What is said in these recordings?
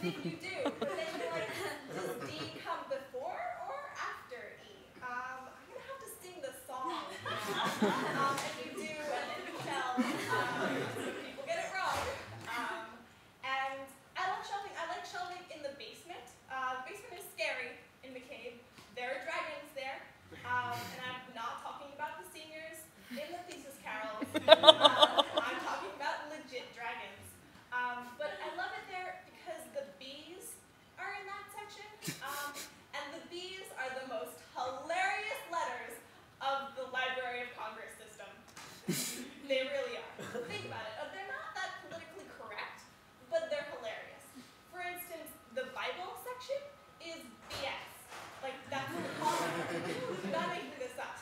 think you do, but then you're like, does D come before or after E? I'm going to have to sing the song. And you do, and then you tell. People get it wrong. And I love shelving. I like shelving in the basement. The basement is scary in McCabe. There are dragons there. And I'm not talking about the seniors in the thesis carols. I'm talking about legit dragons. But I love it there because the bees are in that section. And the bees are the most hilarious letters of the Library of Congress system. They really are. Think about it. They're not that politically correct, but they're hilarious. For instance, the Bible section is BS. Like, that's what they call it. I'm not making this up.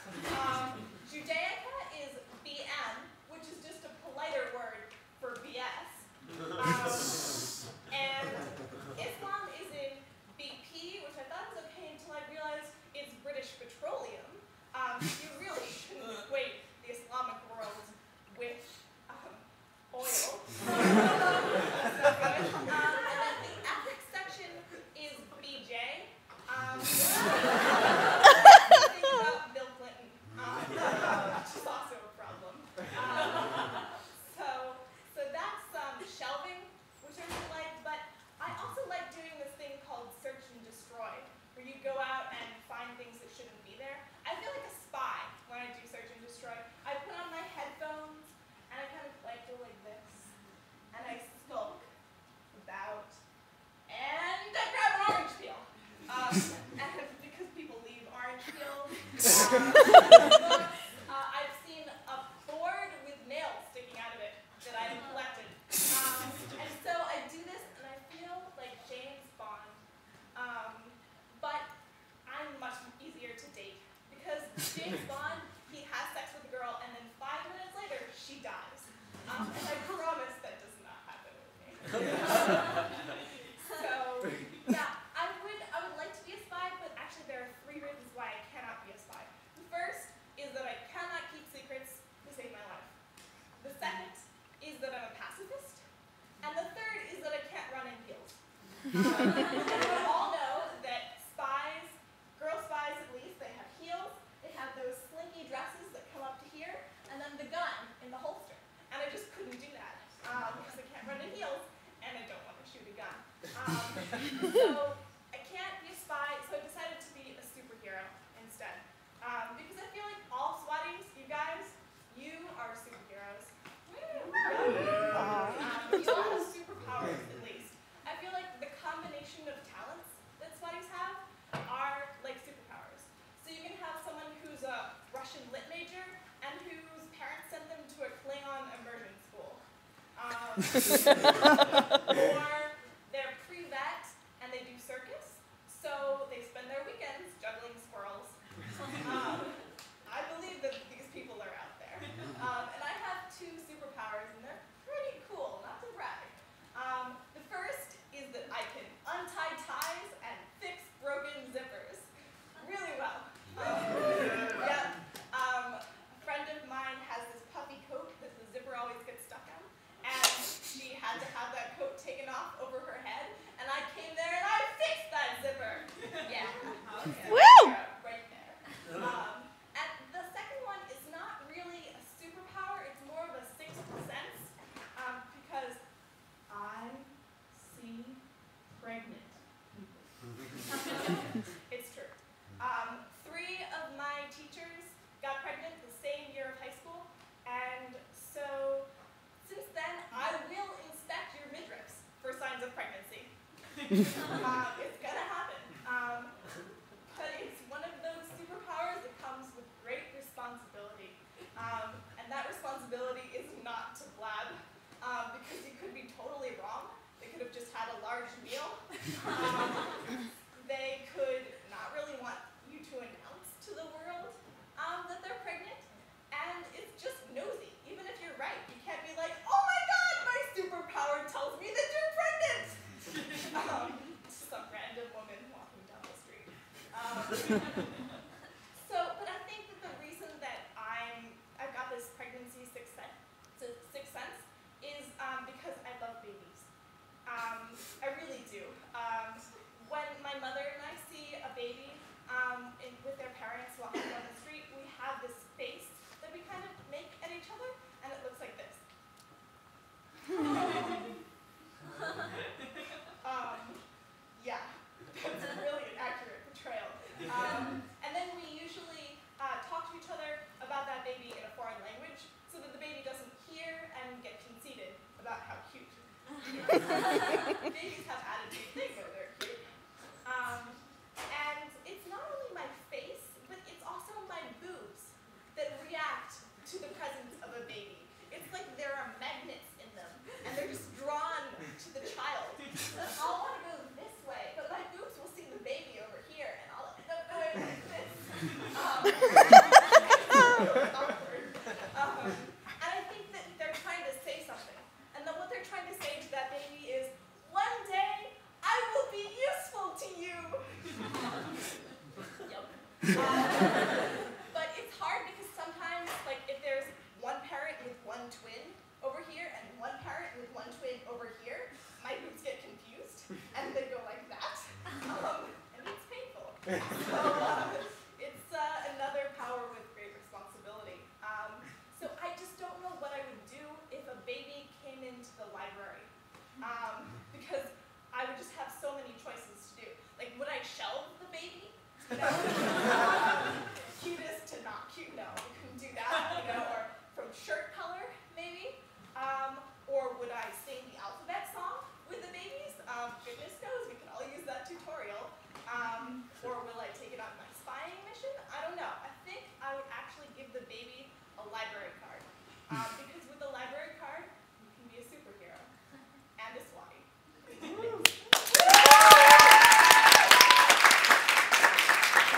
Judaica is BM, which is just a politer word for BS. And Islam is in BP, which I thought was okay until I realized it's British Petroleum. You really shouldn't equate the Islamic world with oil. That's not good. And then the ethics section is BJ. Think about Bill Clinton, which is also a problem. So that's shelving, which I really like, but I also like doing this thing called search and destroy, where you go out and find things that shouldn't be there. I feel like a spy when I do search and destroy. I put on my headphones, and I kind of like go like this, and I skulk about, and I grab an orange peel. And because people leave orange peels, I've seen a board with nails sticking out of it that I've collected. And so I do this, and I feel like James Bond, but I'm much easier to date. Because James Bond, he has sex with a girl, and then 5 minutes later, she dies. And I promise that does not happen with me. So, yeah, I would like to be a spy, but actually there are 3 reasons why I cannot be a spy. The first is that I cannot keep secrets to save my life. The second is that I'm a pacifist. And the third is that I can't run in heels. And we all know that spies, girl spies at least, they have heels, they have those slinky dresses that come up to here, and then the gun in the holster. And I just couldn't do that because I can't run in heels, and I don't want to shoot a gun. So I can't be a spy, so I decided to be a superhero instead. Because I feel like all SWATties, you guys, you are superheroes. You all have superpowers, at least. I feel like the combination of talents that SWATties have are like superpowers. So you can have someone who's a Russian lit major and whose parents sent them to a Klingon immersion school. Or they're pre-vet and they do circus, so they spend their weekends juggling squirrels. I believe that these people are out there. And I have 2 superpowers, and they're pretty cool, not to brag. The first is that I can untie ties and fix broken zippers really well. Yeah. A friend of mine has this puffy coat that the zipper always gets stuck on, and she had to have that coat taken off over her head, and I came there and I fixed that zipper. Yeah. Woo! Right there. And the second one is not really a superpower, it's more of a 6th sense, because I see pregnant people. It's true. 3 of my teachers got pregnant the same year of high school, and so since then I will inspect your midriffs for signs of pregnancy. It's gonna happen. But it's one of those superpowers that comes with great responsibility. And that responsibility is not to blab, because you could be totally wrong. They could have just had a large meal. They could not really want you to announce to the world that they're pregnant. And it's just nosy. Even if you're right, you can't be like, oh my god, my superpower tells me that you're pregnant! Some random woman walking down the street. But I think that the reason that I've got this pregnancy sixth sense is because I love babies. I really do. Babies have attitude. They know they're cute. And it's not only my face, but it's also my boobs that react to the presence of a baby. It's like there are magnets in them, and they're just drawn to the child. So I'll want to go this way, but my boobs will see the baby over here, and I'll end up going like this. It's awkward. And I think that they're trying to say something. And then what they're trying to say to that baby is, one day, I will be useful to you. Yep. But it's hard because sometimes, like, if there's one parent with one twin over here and one parent with one twin over here, my boobs get confused, and they go like that, and it's painful. So it's another power with great responsibility. So I just don't know what I would do if a baby came into the library, because I would just have so many choices to do. Like, would I shelve the baby? You know, cutest to not cute? No, we couldn't do that. You know, or from shirt color, maybe. Or would I sing the alphabet song with the babies? Goodness knows, we could all use that tutorial. Or will I take it on my spying mission? I don't know. I think I would actually give the baby a library card.